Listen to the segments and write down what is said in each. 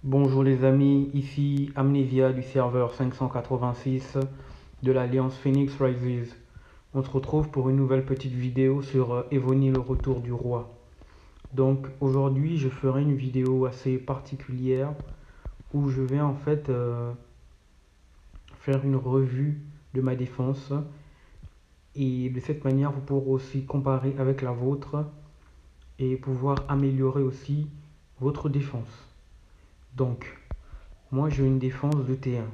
Bonjour les amis, ici Amnesia du serveur 586 de l'Alliance Phoenix Rises. On se retrouve pour une nouvelle petite vidéo sur Evony le retour du roi. Donc aujourd'hui je ferai une vidéo assez particulière où je vais faire une revue de ma défense et de cette manière vous pourrez aussi comparer avec la vôtre et pouvoir améliorer aussi votre défense. Donc moi j'ai une défense de T1.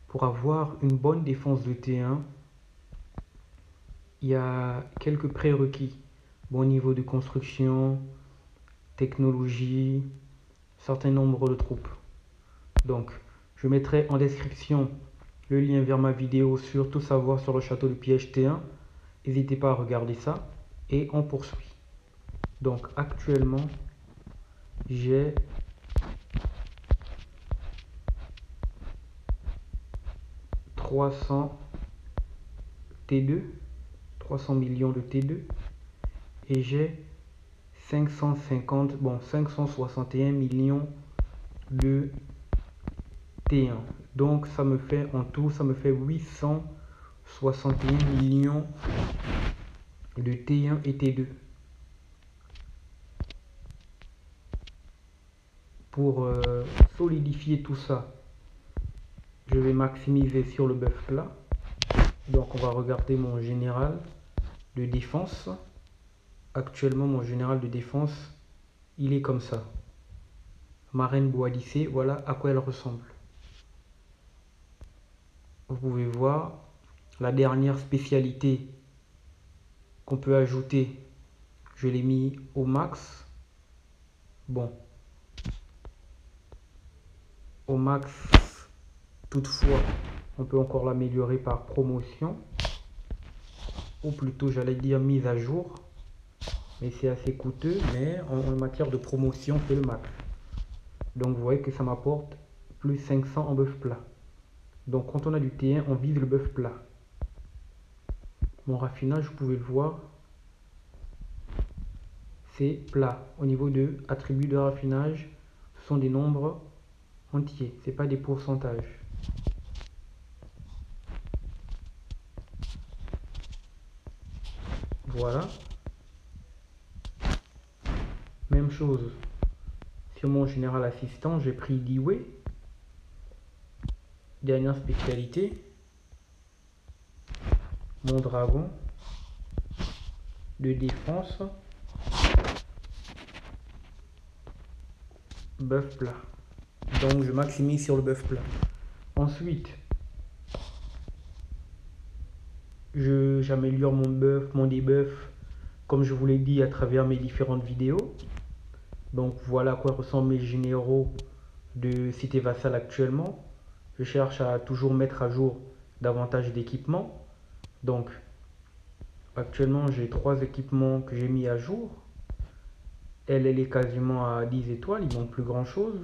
Pour avoir une bonne défense de T1, il y a quelques prérequis. Bon niveau de construction, technologie, certain nombre de troupes. Donc, je mettrai en description le lien vers ma vidéo sur tout savoir sur le château de piège T1. N'hésitez pas à regarder ça et on poursuit. Donc, actuellement, j'ai 300 T2, 300 millions de T2 et j'ai 561 millions de T1. Donc ça me fait en tout, ça me fait 861 millions de T1 et T2. Pour solidifier tout ça, je vais maximiser sur le bœuf plat. Donc on va regarder mon général de défense. Actuellement mon général de défense, il est comme ça. Ma reine Boadicée, voilà à quoi elle ressemble. Vous pouvez voir la dernière spécialité qu'on peut ajouter. Je l'ai mis au max. Bon. Au max, toutefois, on peut encore l'améliorer par promotion. Ou plutôt, j'allais dire mise à jour. Mais c'est assez coûteux. Mais en matière de promotion, c'est le max. Donc vous voyez que ça m'apporte plus 500 en bœuf plat. Donc quand on a du T1, on vise le bœuf plat. Mon raffinage, vous pouvez le voir, c'est plat. Au niveau de attributs de raffinage, ce sont des nombres entiers, c'est pas des pourcentages. Voilà. Même chose. Sur mon général assistant, j'ai pris Dewey. Dernière spécialité. Mon dragon de défense. Bœuf plat. Donc je maximise sur le bœuf plat. Ensuite, j'améliore mon bœuf, mon débuff, comme je vous l'ai dit à travers mes différentes vidéos. Donc voilà à quoi ressemblent mes généraux de cité vassale actuellement. Je cherche à toujours mettre à jour davantage d'équipements. Donc actuellement j'ai 3 équipements que j'ai mis à jour. Elle est quasiment à 10 étoiles, il manque plus grand chose.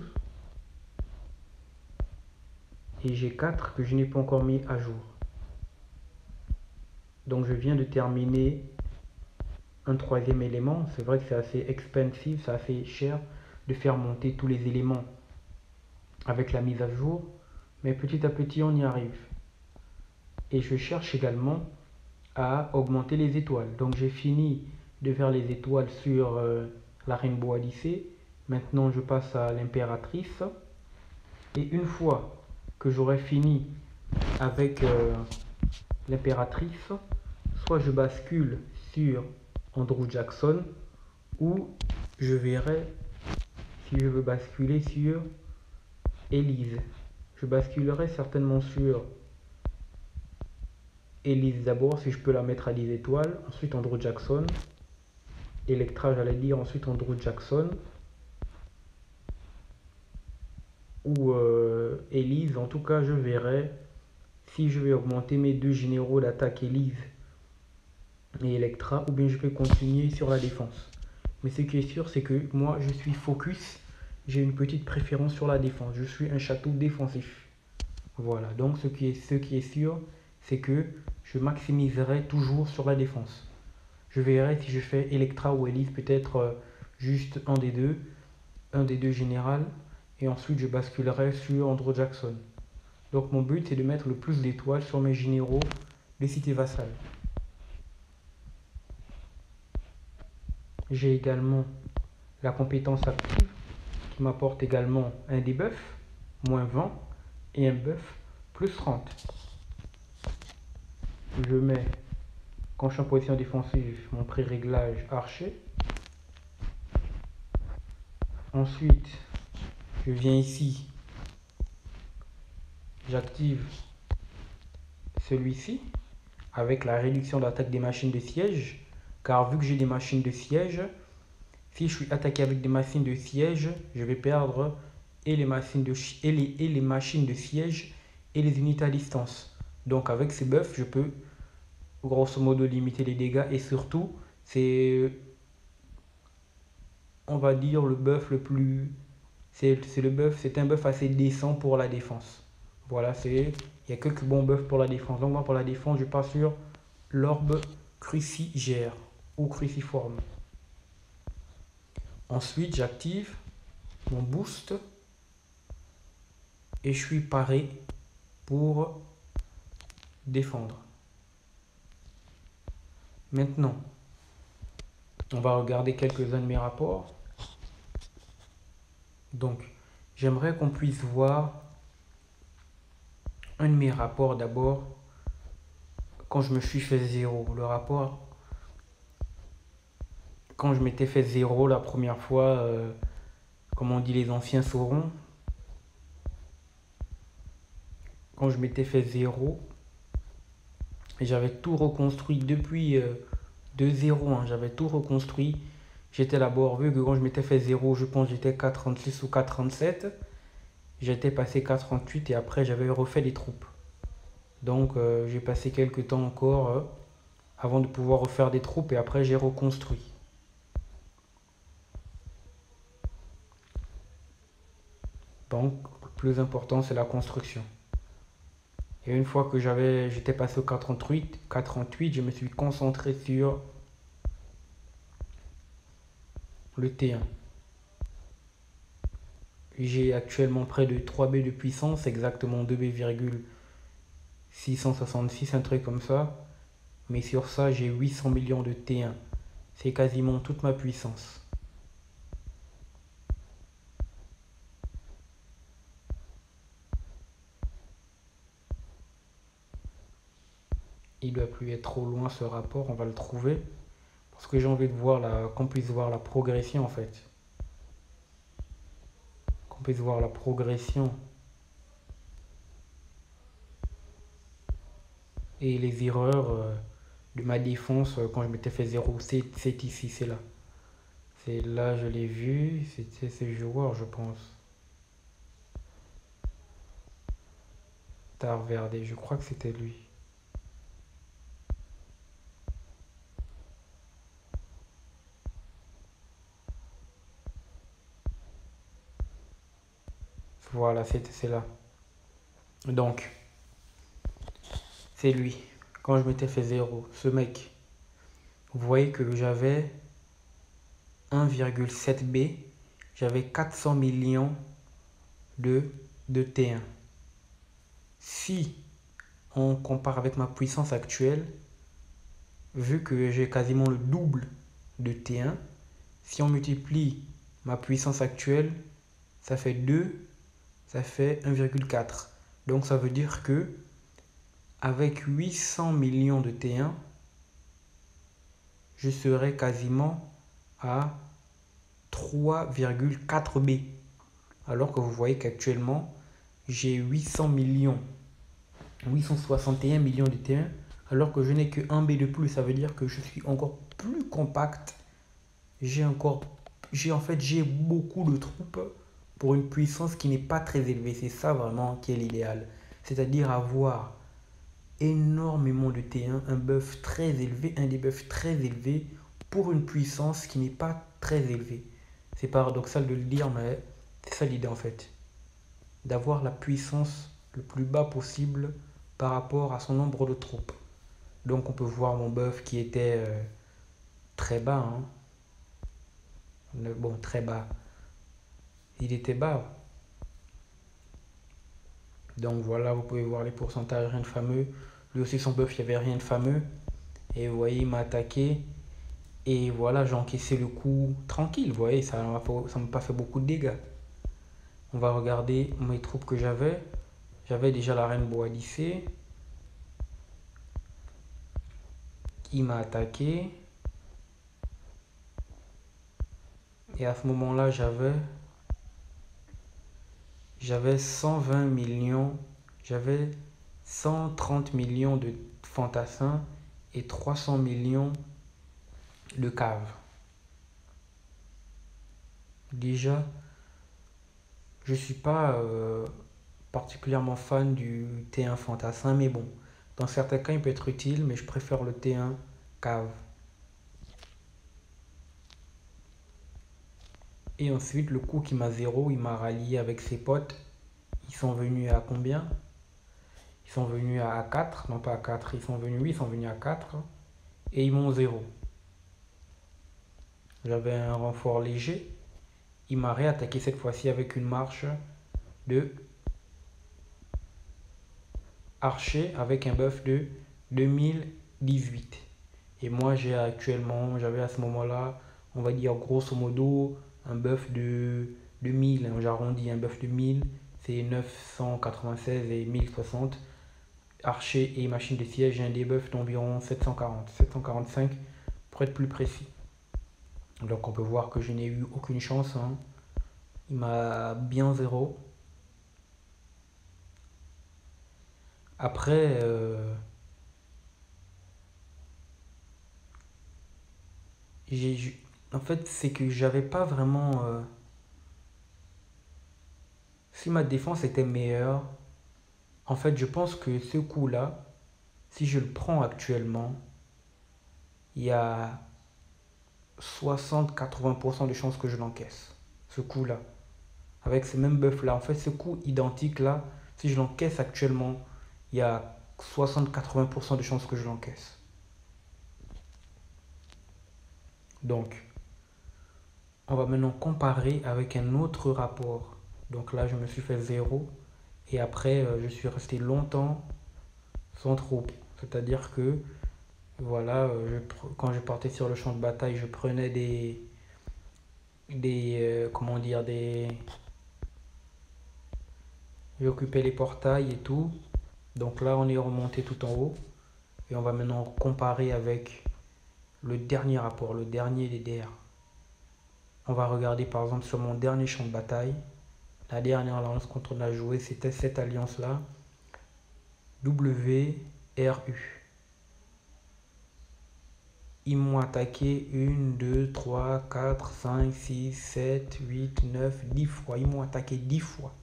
Et j'ai 4 que je n'ai pas encore mis à jour. Donc je viens de terminer un 3e élément. C'est vrai que c'est assez expensive, c'est assez cher de faire monter tous les éléments avec la mise à jour. Mais petit à petit on y arrive. Et je cherche également à augmenter les étoiles. Donc j'ai fini de faire les étoiles sur la reine Boadicée. Maintenant je passe à l'impératrice. Et une fois que j'aurai fini avec l'impératrice, soit je bascule sur Andrew Jackson ou je verrai si je veux basculer sur Élise. Je basculerai certainement sur Élise d'abord si je peux la mettre à 10 étoiles, ensuite Andrew Jackson, Electra j'allais dire, ensuite Andrew Jackson ou Élise. En tout cas je verrai si je vais augmenter mes 2 généraux d'attaque Élise et Electra ou bien je vais continuer sur la défense. Mais ce qui est sûr c'est que moi je suis focus, j'ai une petite préférence sur la défense, je suis un château défensif. Voilà, donc ce qui est sûr c'est que je maximiserai toujours sur la défense. Je verrai si je fais Electra ou Elise, peut-être juste un des deux général. Et ensuite, je basculerai sur Andrew Jackson. Donc mon but, c'est de mettre le plus d'étoiles sur mes généraux de cité vassale. J'ai également la compétence active qui m'apporte également un debuff, moins 20, et un buff, plus 30. Je mets, quand je suis en position défensive, mon pré-réglage archer. Ensuite, je viens ici, j'active celui-ci avec la réduction d'attaque des machines de siège, car vu que j'ai des machines de siège, si je suis attaqué avec des machines de siège, je vais perdre et les machines de siège et les unités à distance. Donc avec ces buffs, je peux grosso modo limiter les dégâts et surtout, c'est, on va dire, le buff le plus... C'est un buff assez décent pour la défense. Voilà, il y a quelques bons buffs pour la défense. Donc moi pour la défense, je pars sur l'orbe crucigère ou cruciforme. Ensuite, j'active mon boost et je suis paré pour défendre. Maintenant, on va regarder quelques-uns de mes rapports. Donc, j'aimerais qu'on puisse voir un de mes rapports d'abord quand je me suis fait 0. Le rapport quand je m'étais fait 0 la première fois, comme on dit les anciens sauront. Quand je m'étais fait 0, et j'avais tout reconstruit depuis de 0, hein, j'avais tout reconstruit. J'étais d'abord, vu que quand je m'étais fait 0, je pense que j'étais 436 ou 437. J'étais passé 438 et après j'avais refait des troupes. Donc j'ai passé quelques temps encore avant de pouvoir refaire des troupes et après j'ai reconstruit. Donc le plus important c'est la construction. Et une fois que j'étais passé au 438, je me suis concentré sur le T1. J'ai actuellement près de 3B de puissance, exactement 2B,666, un truc comme ça. Mais sur ça, j'ai 800 millions de T1. C'est quasiment toute ma puissance. Il ne doit plus être trop loin ce rapport, on va le trouver. Parce que j'ai envie de voir qu'on puisse voir la progression en fait. Qu'on puisse voir la progression. Et les erreurs de ma défense quand je m'étais fait 0. C'est ici, c'est là. C'est là, je l'ai vu. C'était ce joueur, je pense. Tarverde, je crois que c'était lui. Voilà, c'est là. Donc, c'est lui. Quand je m'étais fait 0, ce mec. Vous voyez que j'avais 1,7B. J'avais 400 millions de T1. Si on compare avec ma puissance actuelle, vu que j'ai quasiment le double de T1, si on multiplie ma puissance actuelle, ça fait 2, ça fait 1,4. Donc ça veut dire que avec 800 millions de T1, je serai quasiment à 3,4B. Alors que vous voyez qu'actuellement, j'ai 800 millions, 861 millions de T1, alors que je n'ai que 1B de plus. Ça veut dire que je suis encore plus compact. J'ai beaucoup de troupes pour une puissance qui n'est pas très élevée. C'est ça vraiment qui est l'idéal. C'est-à-dire avoir énormément de T1, un buff très élevé, un debuff très élevé pour une puissance qui n'est pas très élevée. C'est paradoxal de le dire, mais c'est ça l'idée en fait. D'avoir la puissance le plus bas possible par rapport à son nombre de troupes. Donc on peut voir mon buff qui était très bas. Hein. Bon, très bas. Il était bas. Donc voilà, vous pouvez voir les pourcentages, rien de fameux. Lui aussi, son buff, il n'y avait rien de fameux. Et vous voyez, il m'a attaqué. Et voilà, j'ai encaissé le coup tranquille. Vous voyez, ça ne m'a pas fait beaucoup de dégâts. On va regarder mes troupes que j'avais. J'avais déjà la reine Boadicée. Il m'a attaqué. Et à ce moment-là, j'avais 120 millions. J'avais 130 millions de fantassins et 300 millions de caves. Déjà, je ne suis pas particulièrement fan du T1 fantassin, mais bon, dans certains cas, il peut être utile, mais je préfère le T1 cave. Et ensuite, le coup qui m'a 0, il m'a rallié avec ses potes. Ils sont venus à combien? Ils sont venus à 4, non pas à 4, ils sont venus, oui, ils sont venus à 4. Et ils m'ont 0. J'avais un renfort léger. Il m'a réattaqué cette fois-ci avec une marche de archer avec un buff de 2018. Et moi, j'avais à ce moment-là, on va dire grosso modo, un buff de 1000. J'arrondis, un buff de 1000, c'est 996 et 1060. Archer et machine de siège, j'ai un debuff d'environ 740, 745 pour être plus précis. Donc on peut voir que je n'ai eu aucune chance. Il m'a bien 0. Après, en fait, c'est que j'avais pas vraiment. Si ma défense était meilleure, en fait, je pense que ce coup-là, si je le prends actuellement, il y a 60-80% de chances que je l'encaisse. Ce coup-là. Avec ce même buff-là. En fait, ce coup identique là, si je l'encaisse actuellement, il y a 60-80% de chances que je l'encaisse. Donc, on va maintenant comparer avec un autre rapport. Donc là, je me suis fait 0. Et après, je suis resté longtemps sans troupe. C'est-à-dire que, voilà, quand je partais sur le champ de bataille, je prenais comment dire, j'occupais les portails et tout. Donc là, on est remonté tout en haut. Et on va maintenant comparer avec le dernier rapport, le dernier des DR. On va regarder par exemple sur mon dernier champ de bataille. La dernière alliance contre on a joué, c'était cette alliance-là. WRU. Ils m'ont attaqué 1, 2, 3, 4, 5, 6, 7, 8, 9, 10 fois. Ils m'ont attaqué 10 fois.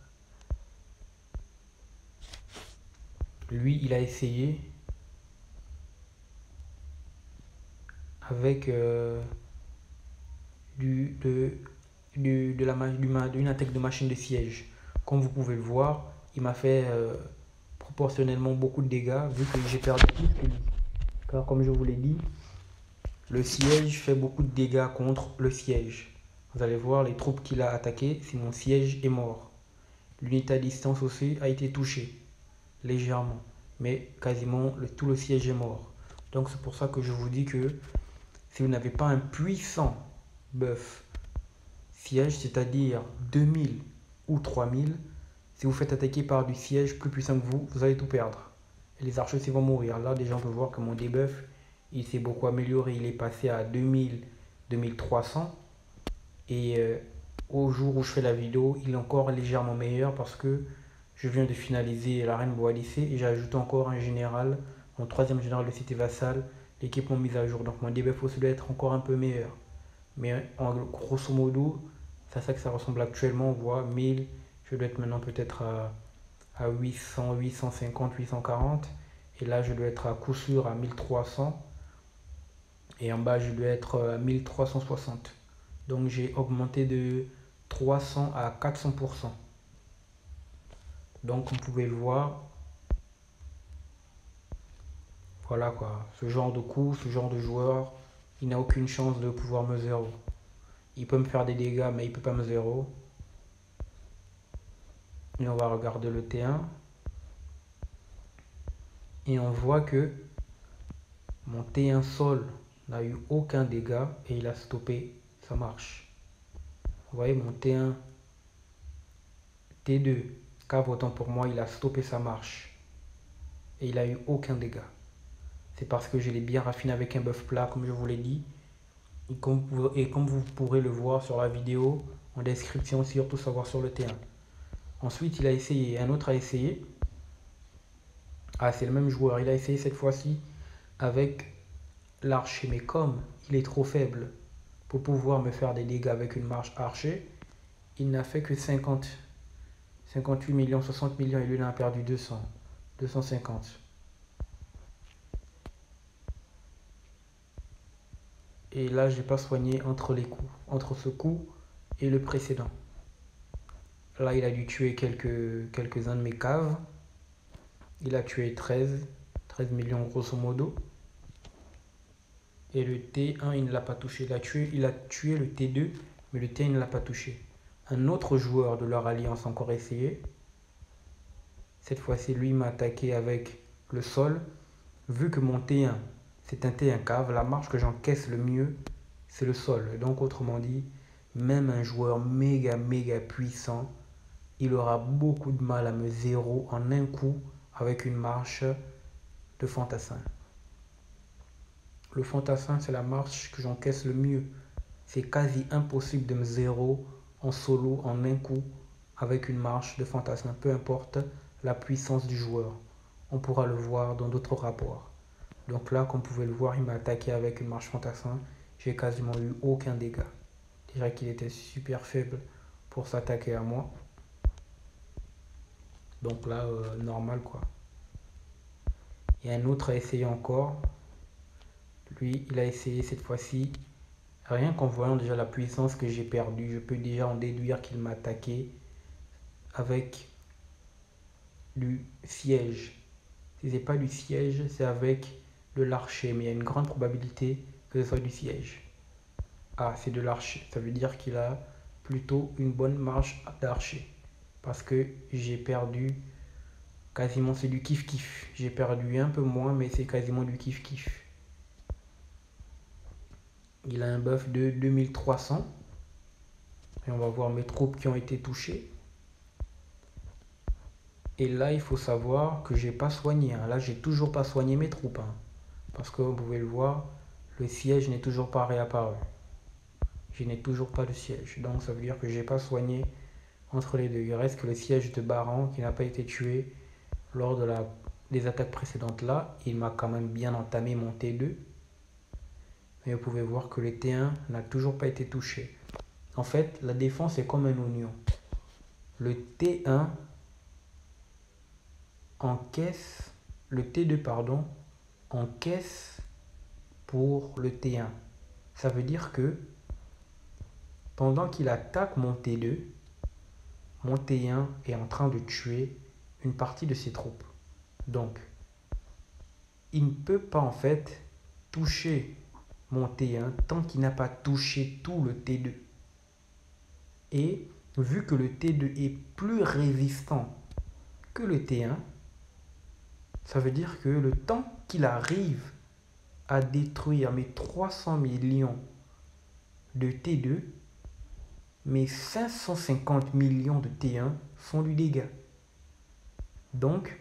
Lui, il a essayé avec d'une attaque de machine de siège. Comme vous pouvez le voir, il m'a fait proportionnellement beaucoup de dégâts vu que j'ai perdu plus que lui. Car comme je vous l'ai dit, le siège fait beaucoup de dégâts contre le siège. Vous allez voir les troupes qu'il a attaquées, si mon siège est mort. L'unité à distance aussi a été touchée, légèrement. Mais quasiment tout le siège est mort. Donc c'est pour ça que je vous dis que si vous n'avez pas un puissant buff siège, c'est-à-dire 2000 ou 3000, si vous faites attaquer par du siège plus puissant que vous, vous allez tout perdre. Et les archers vont mourir. Là, déjà, on peut voir que mon debuff, il s'est beaucoup amélioré. Il est passé à 2000, 2300. Et au jour où je fais la vidéo, il est encore légèrement meilleur parce que je viens de finaliser la reine Boadicée et j'ai ajouté encore un général, mon troisième général de cité vassale, l'équipement mis à jour. Donc mon debuff aussi doit être encore un peu meilleur. Mais en grosso modo, c'est à ça que ça ressemble actuellement. On voit 1000, je dois être maintenant peut-être à 800, 850, 840. Et là, je dois être à coup sûr à 1300. Et en bas, je dois être à 1360. Donc j'ai augmenté de 300 à 400%. Donc comme vous pouvez le voir, voilà quoi, ce genre de coup, ce genre de joueur, il n'a aucune chance de pouvoir me 0. Il peut me faire des dégâts, mais il peut pas me 0. Et on va regarder le T1. Et on voit que mon T1 sol n'a eu aucun dégât et il a stoppé sa marche. Vous voyez, mon T1, T2, cave autant pour moi, il a stoppé sa marche. Et il a eu aucun dégât. C'est parce que je l'ai bien raffiné avec un bœuf plat, comme je vous l'ai dit. Et comme vous pourrez le voir sur la vidéo, en description, surtout savoir sur le T1. Ensuite, il a essayé, un autre a essayé. Ah, c'est le même joueur. Il a essayé cette fois-ci avec l'archer. Mais comme il est trop faible pour pouvoir me faire des dégâts avec une marche archer, il n'a fait que 58 millions, 60 millions et lui, il en a perdu 250. Et là, je n'ai pas soigné entre les coups, entre ce coup et le précédent. Là, il a dû tuer quelques-uns de mes caves. Il a tué 13 millions grosso modo. Et le T1, il ne l'a pas touché. Il a tué le T2, mais le T1, il ne l'a pas touché. Un autre joueur de leur alliance a encore essayé. Cette fois-ci, lui m'a attaqué avec le sol. Vu que mon T1, c'est un T1 cave, la marche que j'encaisse le mieux, c'est le sol. Donc, autrement dit, même un joueur méga puissant, il aura beaucoup de mal à me zéro en un coup avec une marche de fantassin. Le fantassin, c'est la marche que j'encaisse le mieux. C'est quasi impossible de me zéro en solo en un coup avec une marche de fantassin, peu importe la puissance du joueur. On pourra le voir dans d'autres rapports. Donc là, comme vous pouvez le voir, il m'a attaqué avec une marche fantassin. J'ai quasiment eu aucun dégât. Déjà qu'il était super faible pour s'attaquer à moi. Donc là, normal quoi. Et un autre a essayé encore. Lui, il a essayé cette fois-ci. Rien qu'en voyant déjà la puissance que j'ai perdue, je peux déjà en déduire qu'il m'a attaqué avec du siège. Si ce n'est pas du siège, c'est avec de l'archer. Mais il y a une grande probabilité que ce soit du siège. Ah, c'est de l'archer. Ça veut dire qu'il a plutôt une bonne marche d'archer. Parce que j'ai perdu quasiment, c'est du kiff-kiff. J'ai perdu un peu moins, mais c'est quasiment du kiff-kiff. Il a un buff de 2300. Et on va voir mes troupes qui ont été touchées. Et là, il faut savoir que j'ai pas soigné. Là, j'ai toujours pas soigné mes troupes. Parce que vous pouvez le voir, le siège n'est toujours pas réapparu. Je n'ai toujours pas de siège. Donc, ça veut dire que j'ai pas soigné entre les deux. Il reste que le siège de Baran qui n'a pas été tué lors des attaques précédentes là. Il m'a quand même bien entamé mon T2. Mais vous pouvez voir que le T1 n'a toujours pas été touché. En fait, la défense est comme un oignon. Le T1 encaisse, le T2 pardon, encaisse pour le T1. Ça veut dire que pendant qu'il attaque mon T2, mon T1 est en train de tuer une partie de ses troupes. Donc, il ne peut pas en fait toucher mon T1 tant qu'il n'a pas touché tout le T2. Et vu que le T2 est plus résistant que le T1, ça veut dire que le temps qu'il arrive à détruire mes 300 millions de T2, mes 550 millions de T1 font du dégât. Donc,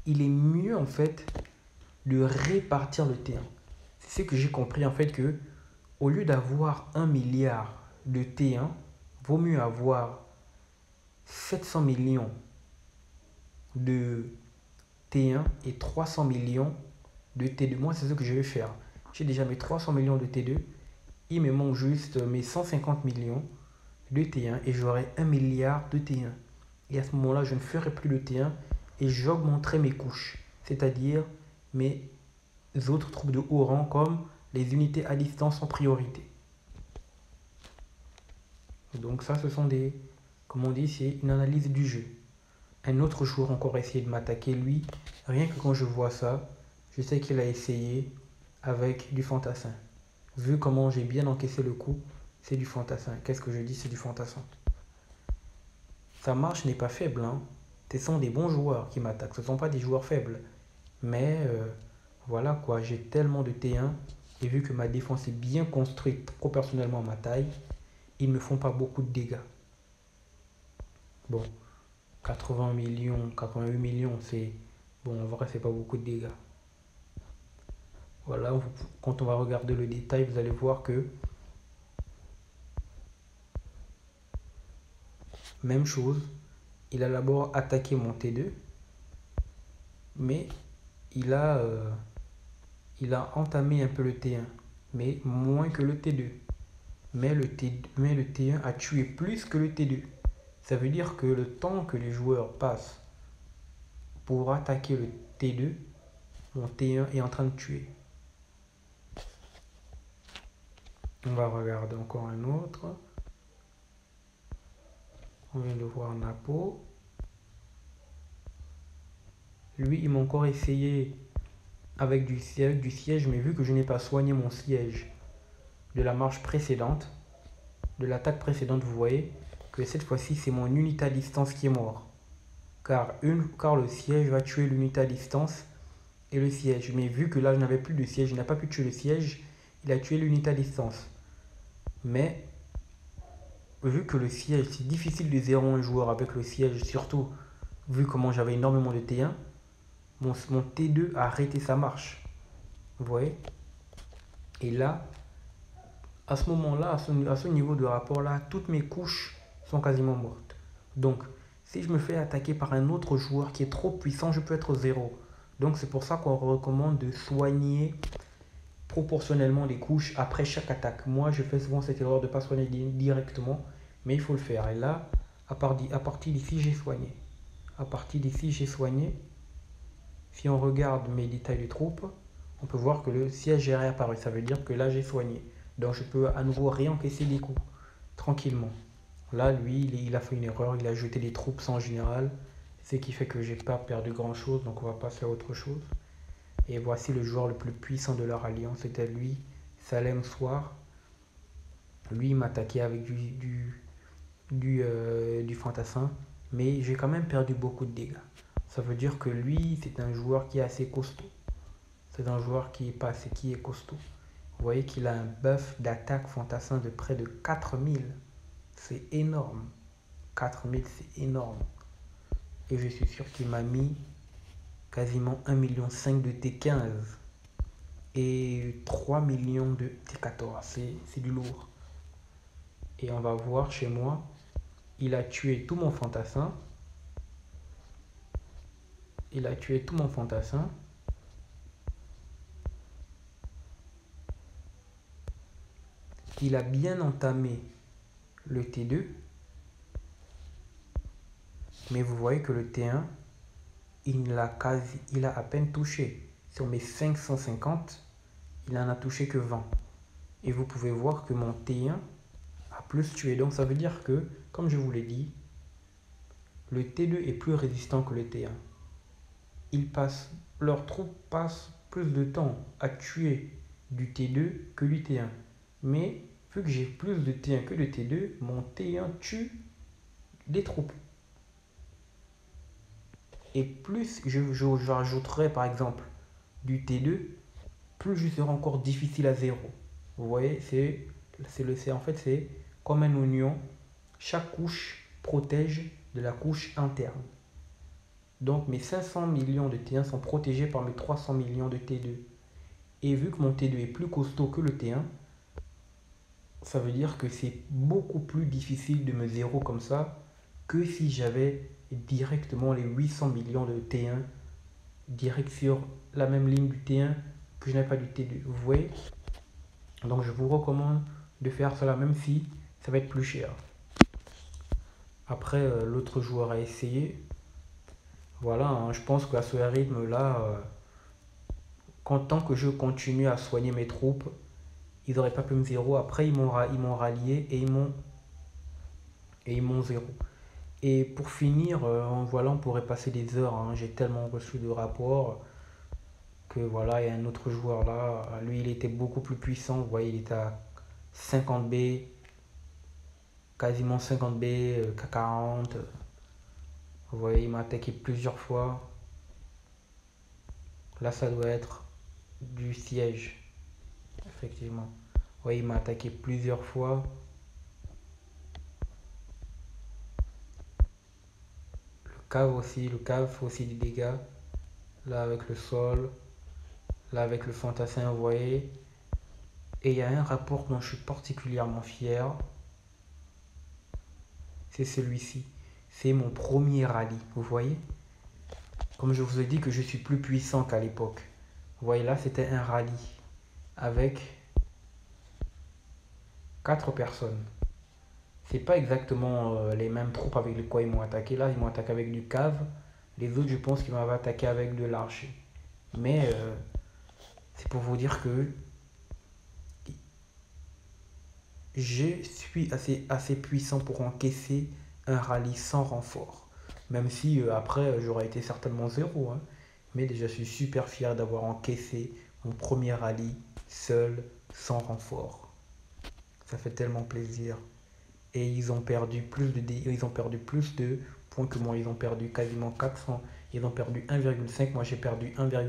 il est mieux en fait de répartir le T1. C'est ce que j'ai compris en fait que au lieu d'avoir 1 milliard de T1, vaut mieux avoir 700 millions de T1 et 300 millions de T2. Moi, c'est ce que je vais faire. J'ai déjà mes 300 millions de T2. Il me manque juste mes 150 millions de T1 et j'aurai 1 milliard de T1. Et à ce moment-là, je ne ferai plus de T1 et j'augmenterai mes couches, c'est-à-dire mes autres troupes de haut rang comme les unités à distance en priorité. Donc ça, ce sont des, comme on dit, c'est une analyse du jeu. Un autre joueur encore essayé de m'attaquer, lui, rien que quand je vois ça, je sais qu'il a essayé avec du fantassin. Vu comment j'ai bien encaissé le coup, c'est du fantassin. Qu'est-ce que je dis? C'est du fantassin. Sa marche n'est pas faible, hein. Ce sont des bons joueurs qui m'attaquent, ce ne sont pas des joueurs faibles. Mais voilà quoi, j'ai tellement de T1 et vu que ma défense est bien construite proportionnellement à ma taille, ils ne me font pas beaucoup de dégâts. Bon, 80 millions, 88 millions, c'est... Bon, en vrai, c'est pas beaucoup de dégâts. Voilà, quand on va regarder le détail, vous allez voir que même chose, il a d'abord attaqué mon T2, mais il a, il a entamé un peu le T1, mais moins que le T2. Mais le T1 a tué plus que le T2. Ça veut dire que le temps que les joueurs passent pour attaquer le T2, mon T1 est en train de tuer. On va regarder encore un autre. On vient de voir Napo. Lui, il m'a encore essayé avec du siège, mais vu que je n'ai pas soigné mon siège de la marche précédente, de l'attaque précédente, vous voyez que cette fois-ci, c'est mon unité à distance qui est mort. Car le siège va tuer l'unité à distance et le siège. Mais vu que là, je n'avais plus de siège, il n'a pas pu tuer le siège, il a tué l'unité à distance. Mais vu que le siège, c'est difficile de 0 un joueur avec le siège, surtout vu comment j'avais énormément de T1, mon T2 a arrêté sa marche. Vous voyez? Et là, à ce moment-là, à ce niveau de rapport-là, toutes mes couches sont quasiment mortes. Donc, si je me fais attaquer par un autre joueur qui est trop puissant, je peux être 0. Donc, c'est pour ça qu'on recommande de soigner proportionnellement les couches après chaque attaque. Moi, je fais souvent cette erreur de ne pas soigner directement, mais il faut le faire. Et là, à partir d'ici, j'ai soigné. À partir d'ici, j'ai soigné. Si on regarde mes détails de troupes, on peut voir que le siège est réapparu. Ça veut dire que là, j'ai soigné. Donc, je peux à nouveau réencaisser des coups, tranquillement. Là, lui, il a fait une erreur. Il a jeté des troupes sans général. Ce qui fait que j'ai pas perdu grand-chose. Donc, on va passer à autre chose. Et voici le joueur le plus puissant de leur alliance. C'était lui, Salem Soir. Lui, il m'attaquait avec du fantassin. Mais j'ai quand même perdu beaucoup de dégâts. Ça veut dire que lui, c'est un joueur qui est assez costaud. C'est un joueur qui est passé, qui est costaud. Vous voyez qu'il a un buff d'attaque fantassin de près de 4000. C'est énorme. 4000, c'est énorme. Et je suis sûr qu'il m'a mis quasiment 1,5 million de T15 et 3 millions de T14. C'est du lourd. Et on va voir chez moi, il a tué tout mon fantassin. Il a tué tout mon fantassin. Il a bien entamé le T2. Mais vous voyez que le T1, il a à peine touché. Sur mes 550, il n'en a touché que 20. Et vous pouvez voir que mon T1 a plus tué. Donc ça veut dire que, comme je vous l'ai dit, le T2 est plus résistant que le T1. Leurs troupes passent plus de temps à tuer du T2 que du T1. Mais vu que j'ai plus de T1 que de T2, mon T1 tue des troupes. Et plus j'ajouterai par exemple du T2, plus je serai encore difficile à 0. Vous voyez, en fait c'est comme un oignon. Chaque couche protège de la couche interne. Donc mes 500 millions de T1 sont protégés par mes 300 millions de T2. Et vu que mon T2 est plus costaud que le T1, ça veut dire que c'est beaucoup plus difficile de me 0 comme ça que si j'avais directement les 800 millions de T1 direct sur la même ligne du T1 que je n'ai pas du T2. Vous voyez? Donc je vous recommande de faire cela même si ça va être plus cher. Après, l'autre joueur a essayé. Voilà, hein, je pense qu'à ce rythme-là, tant que je continue à soigner mes troupes, ils n'auraient pas pu me 0. Après, ils m'ont rallié et ils m'ont 0. Et pour finir, voilà, on pourrait passer des heures. Hein. J'ai tellement reçu de rapports que voilà, il y a un autre joueur là. Lui, il était beaucoup plus puissant. Vous voyez, il était à 50B, quasiment 50B, K40. Vous voyez, il m'a attaqué plusieurs fois. Là, ça doit être du siège, effectivement. Vous voyez, il m'a attaqué plusieurs fois. Le cave fait aussi des dégâts. Là, avec le sol. Là, avec le fantassin, vous voyez. Et il y a un rapport dont je suis particulièrement fier. C'est celui-ci. C'est mon premier rallye, vous voyez. Comme je vous ai dit que je suis plus puissant qu'à l'époque. Vous voyez là, c'était un rallye avec 4 personnes. C'est pas exactement les mêmes troupes avec lesquelles ils m'ont attaqué. Là, ils m'ont attaqué avec du cave. Les autres, je pense qu'ils m'avaient attaqué avec de l'archer. Mais c'est pour vous dire que je suis assez puissant pour encaisser un rallye sans renfort. Même si après, j'aurais été certainement zéro, hein. Mais déjà, je suis super fier d'avoir encaissé mon premier rallye seul, sans renfort. Ça fait tellement plaisir. Et ils ont perdu plus de points que moi. Ils ont perdu quasiment 400. Ils ont perdu 1,5. Moi, j'ai perdu 1,1.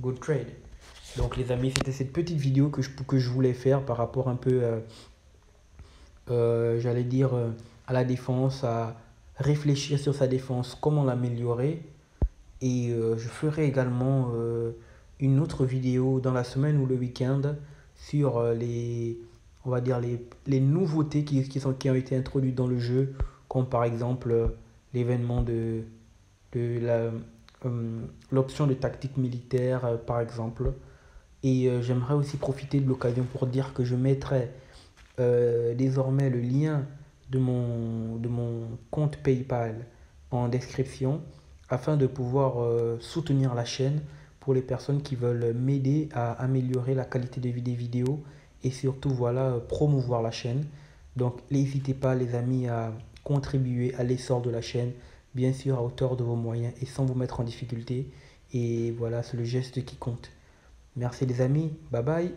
Good trade. Donc les amis, c'était cette petite vidéo que je voulais faire par rapport un peu, j'allais dire, à la défense, à réfléchir sur sa défense, comment l'améliorer. Et je ferai également une autre vidéo dans la semaine ou le week-end sur on va dire les nouveautés qui ont été introduites dans le jeu, comme par exemple l'événement de l'option de tactique militaire, par exemple. Et j'aimerais aussi profiter de l'occasion pour dire que je mettrai désormais le lien de mon compte PayPal en description afin de pouvoir soutenir la chaîne pour les personnes qui veulent m'aider à améliorer la qualité de vie des vidéos et surtout voilà promouvoir la chaîne. Donc n'hésitez pas les amis à contribuer à l'essor de la chaîne, bien sûr à hauteur de vos moyens et sans vous mettre en difficulté. Et voilà, c'est le geste qui compte. Merci les amis, bye bye.